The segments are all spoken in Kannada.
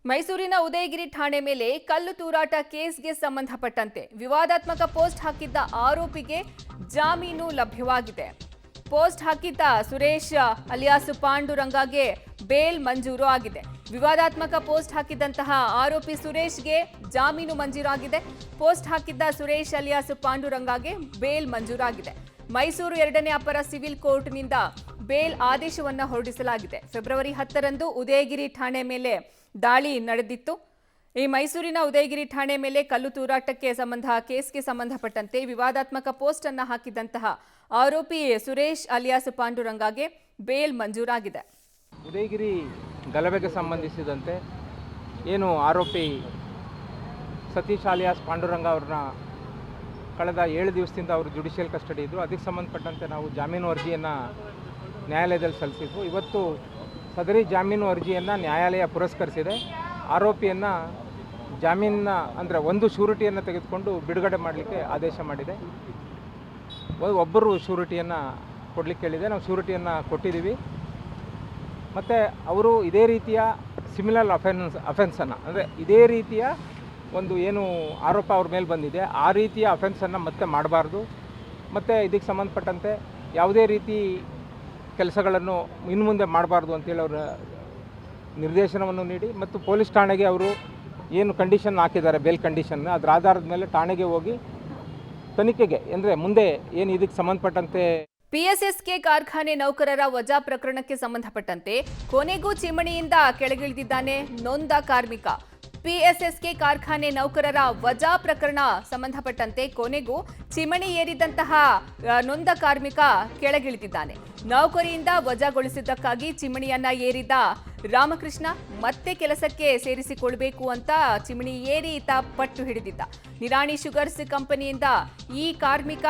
ಮೈಸೂರಿನ ಉದಯಗಿರಿ ಠಾಣೆ ಮೇಲೆ ಕಲ್ಲು ತೂರಾಟ ಕೇಸ್ಗೆ ಸಂಬಂಧಪಟ್ಟಂತೆ ವಿವಾದಾತ್ಮಕ ಪೋಸ್ಟ್ ಹಾಕಿದ್ದ ಆರೋಪಿಗೆ ಜಾಮೀನು ಲಭ್ಯವಾಗಿದೆ. ಪೋಸ್ಟ್ ಹಾಕಿದ್ದ ಸುರೇಶ್ ಅಲಿಯಾಸ್ ಪಾಂಡುರಂಗಗೆ ಬೇಲ್ ಮಂಜೂರು ಆಗಿದೆ. ವಿವಾದಾತ್ಮಕ ಪೋಸ್ಟ್ ಹಾಕಿದ್ದಂತಹ ಆರೋಪಿ ಸುರೇಶ್ಗೆ ಜಾಮೀನು ಮಂಜೂರಾಗಿದೆ. ಪೋಸ್ಟ್ ಹಾಕಿದ್ದ ಸುರೇಶ್ ಅಲಿಯಾಸ್ ಪಾಂಡುರಂಗಗೆ ಬೇಲ್ ಮಂಜೂರಾಗಿದೆ. ಮೈಸೂರು 2ನೇ ಅಪರ ಸಿವಿಲ್ ಕೋರ್ಟ್ನಿಂದ ಬೇಲ್ ಆದೇಶವನ್ನು ಹೊರಡಿಸಲಾಗಿದೆ. ಫೆಬ್ರವರಿ 10ರಂದು ಉದಯಗಿರಿ ಠಾಣೆ ಮೇಲೆ ದಾಳಿ ನಡೆದಿತ್ತು. ಈ ಮೈಸೂರಿನ ಉದಯಗಿರಿ ಠಾಣೆ ಮೇಲೆ ಕಲ್ಲು ತೂರಾಟಕ್ಕೆ ಕೇಸ್ಗೆ ಸಂಬಂಧಪಟ್ಟಂತೆ ವಿವಾದಾತ್ಮಕ ಪೋಸ್ಟ್ ಅನ್ನು ಹಾಕಿದಂತಹ ಆರೋಪಿ ಸುರೇಶ್ ಅಲಿಯಾಸ್ ಪಾಂಡುರಂಗಗೆ ಬೇಲ್ ಮಂಜೂರಾಗಿದೆ. ಉದಯಗಿರಿ ಗಲಭೆಗೆ ಸಂಬಂಧಿಸಿದಂತೆ ಏನು ಆರೋಪಿ ಸತೀಶ್ ಅಲಿಯಾಸ್ ಪಾಂಡುರಂಗ ಅವ್ರನ್ನ ಕಳೆದ 7 ದಿವಸದಿಂದ ಅವರು ಜುಡಿಷಿಯಲ್ ಕಸ್ಟಡಿ ಇದ್ದರು. ಅದಕ್ಕೆ ಸಂಬಂಧಪಟ್ಟಂತೆ ನಾವು ಜಾಮೀನು ಅರ್ಜಿಯನ್ನು ನ್ಯಾಯಾಲಯದಲ್ಲಿ ಸಲ್ಲಿಸಿದ್ವು. ಇವತ್ತು ಸದರಿ ಜಾಮೀನು ಅರ್ಜಿಯನ್ನು ನ್ಯಾಯಾಲಯ ಪುರಸ್ಕರಿಸಿದೆ. ಆರೋಪಿಯನ್ನು ಜಾಮೀನಿನ ಅಂದರೆ ಒಂದು ಶ್ಯೂರಿಟಿಯನ್ನು ತೆಗೆದುಕೊಂಡು ಬಿಡುಗಡೆ ಮಾಡಲಿಕ್ಕೆ ಆದೇಶ ಮಾಡಿದೆ. ಒಬ್ಬರು ಶ್ಯೂರಿಟಿಯನ್ನು ಕೊಡಲಿಕ್ಕೆ ಹೇಳಿದೆ. ನಾವು ಶ್ಯೂರಿಟಿಯನ್ನು ಕೊಟ್ಟಿದ್ದೀವಿ. ಮತ್ತು ಅವರು ಇದೇ ರೀತಿಯ ಸಿಮಿಲರ್ ಅಫೆನ್ಸನ್ನು ಅಂದರೆ ಇದೇ ರೀತಿಯ ಒಂದು ಏನು ಆರೋಪ ಅವ್ರ ಮೇಲೆ ಬಂದಿದೆ ಆ ರೀತಿಯ ಅಫೆನ್ಸನ್ನು ಮತ್ತೆ ಮಾಡಬಾರ್ದು. ಮತ್ತು ಇದಕ್ಕೆ ಸಂಬಂಧಪಟ್ಟಂತೆ ಯಾವುದೇ ರೀತಿ ಕೆಲಸಗಳನ್ನು ಇನ್ನು ಮುಂದೆ ಮಾಡಬಾರ್ದು ಅಂತೇಳಿ ಅವರ ನಿರ್ದೇಶನವನ್ನು ನೀಡಿ ಮತ್ತು ಪೊಲೀಸ್ ಠಾಣೆಗೆ ಅವರು ಏನು ಕಂಡೀಷನ್ ಹಾಕಿದ್ದಾರೆ ಬೇಲ್ ಕಂಡೀಷನ್ ಅದರ ಆಧಾರದ ಮೇಲೆ ಠಾಣೆಗೆ ಹೋಗಿ ತನಿಖೆಗೆ ಅಂದರೆ ಮುಂದೆ ಏನು ಇದಕ್ಕೆ ಸಂಬಂಧಪಟ್ಟಂತೆ ಪಿಎಸ್ಎಸ್ಕೆ ಕಾರ್ಖಾನೆ ನೌಕರರ ವಜಾ ಪ್ರಕರಣಕ್ಕೆ ಸಂಬಂಧಪಟ್ಟಂತೆ ಕೊನೆಗೂ ಚಿಮಣಿಯಿಂದ ಕೆಳಗಿಳಿದಿದ್ದಾನೆ ನೊಂದ ಕಾರ್ಮಿಕ. ಪಿಎಸ್ಎಸ್ಕೆ ಕಾರ್ಖಾನೆ ನೌಕರರ ವಜಾ ಪ್ರಕರಣ ಸಂಬಂಧಪಟ್ಟಂತೆ ಕೊನೆಗೂ ಚಿಮಣಿ ಏರಿದಂತಹ ನೊಂದ ಕಾರ್ಮಿಕ ಕೆಳಗಿಳಿದಿದ್ದಾನೆ. ನೌಕರಿಯಿಂದ ವಜಾಗೊಳಿಸಿದ್ದಕ್ಕಾಗಿ ಚಿಮಣಿಯನ್ನ ಏರಿದ ರಾಮಕೃಷ್ಣ ಮತ್ತೆ ಕೆಲಸಕ್ಕೆ ಸೇರಿಸಿಕೊಳ್ಬೇಕು ಅಂತ ಚಿಮಣಿ ಏರಿ ಈತ ಪಟ್ಟು ಹಿಡಿದಿದ್ದ. ನಿರಾಣಿ ಶುಗರ್ಸ್ ಕಂಪನಿಯಿಂದ ಈ ಕಾರ್ಮಿಕ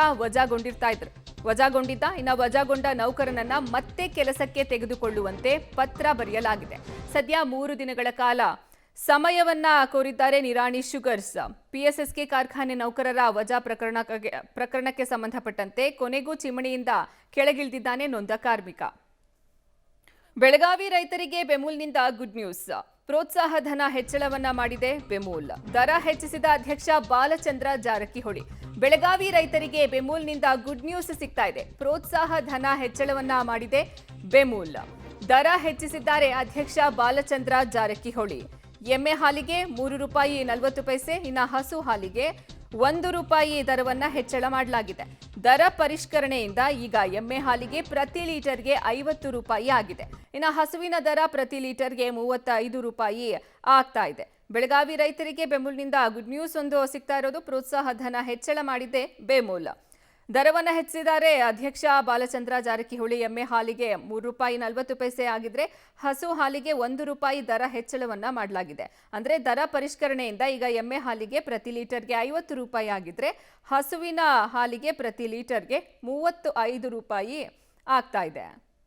ವಜಾಗೊಂಡಿದ್ದ. ಇನ್ನು ವಜಾಗೊಂಡ ನೌಕರನನ್ನ ಮತ್ತೆ ಕೆಲಸಕ್ಕೆ ತೆಗೆದುಕೊಳ್ಳುವಂತೆ ಪತ್ರ ಬರೆಯಲಾಗಿದೆ. ಸದ್ಯ 3 ದಿನಗಳ ಕಾಲ ಸಮಯವನ್ನ ಕೋರಿದ್ದಾರೆ ನಿರಾಣಿ ಶುಗರ್ಸ್. ಪಿಎಸ್ಎಸ್ಕೆ ಕಾರ್ಖಾನೆ ನೌಕರರ ವಜಾ ಪ್ರಕರಣಕ್ಕೆ ಸಂಬಂಧಪಟ್ಟಂತೆ ಕೊನೆಗೂ ಚಿಮಣಿಯಿಂದ ಕೆಳಗಿಳಿದಿದ್ದಾನೆ ನೊಂದ ಕಾರ್ಮಿಕ. ಬೆಳಗಾವಿ ರೈತರಿಗೆ ಬೆಮೂಲ್ನಿಂದ ಗುಡ್ ನ್ಯೂಸ್. ಪ್ರೋತ್ಸಾಹ ಧನ ಹೆಚ್ಚಳವನ್ನ ಮಾಡಿದೆ ಬೆಮೂಲ್. ದರ ಹೆಚ್ಚಿಸಿದ ಅಧ್ಯಕ್ಷ ಬಾಲಚಂದ್ರ ಜಾರಕಿಹೊಳಿ. ಬೆಳಗಾವಿ ರೈತರಿಗೆ ಬೆಮೂಲ್ನಿಂದ ಗುಡ್ ನ್ಯೂಸ್ ಸಿಗ್ತಾ ಇದೆ. ಪ್ರೋತ್ಸಾಹ ಧನ ಹೆಚ್ಚಳವನ್ನ ಮಾಡಿದೆ ಬೆಮೂಲ್. ದರ ಹೆಚ್ಚಿಸಿದ್ದಾರೆ ಅಧ್ಯಕ್ಷ ಬಾಲಚಂದ್ರ ಜಾರಕಿಹೊಳಿ. ಎಮ್ಮೆ ಹಾಲಿಗೆ ₹3.40, ಇನ್ನು ಹಸು ಹಾಲಿಗೆ ₹1 ದರವನ್ನ ಹೆಚ್ಚಳ ಮಾಡಲಾಗಿದೆ. ದರ ಪರಿಷ್ಕರಣೆಯಿಂದ ಈಗ ಎಮ್ಮೆ ಹಾಲಿಗೆ ಪ್ರತಿ ಲೀಟರ್ಗೆ ₹50 ಆಗಿದೆ. ಇನ್ನು ಹಸುವಿನ ದರ ಪ್ರತಿ ಲೀಟರ್ಗೆ ₹35 ಆಗ್ತಾ ಇದೆ. ಬೆಳಗಾವಿ ರೈತರಿಗೆ ಬೆಮೂಲ್ನಿಂದ ಗುಡ್ ನ್ಯೂಸ್ ಒಂದು ಸಿಗ್ತಾ ಇರೋದು. ಪ್ರೋತ್ಸಾಹ ಧನ ಹೆಚ್ಚಳ ಮಾಡಿದೆ ಬೆಮೂಲ್. ದರವನ್ನು ಹೆಚ್ಚಿಸಿದ್ದಾರೆ ಅಧ್ಯಕ್ಷ ಬಾಲಚಂದ್ರ ಜಾರಕಿಹೊಳಿ. ಎಮ್ಮೆ ಹಾಲಿಗೆ ₹3.40 ಆಗಿದ್ರೆ ಹಸು ಹಾಲಿಗೆ ₹1 ದರ ಹೆಚ್ಚಳವನ್ನ ಮಾಡಲಾಗಿದೆ. ಅಂದ್ರೆ ದರ ಪರಿಷ್ಕರಣೆಯಿಂದ ಈಗ ಎಮ್ಮೆ ಹಾಲಿಗೆ ಪ್ರತಿ ಲೀಟರ್ಗೆ ₹50 ಆಗಿದ್ರೆ ಹಸುವಿನ ಹಾಲಿಗೆ ಪ್ರತಿ ಲೀಟರ್ಗೆ ₹35 ಆಗ್ತಾ ಇದೆ.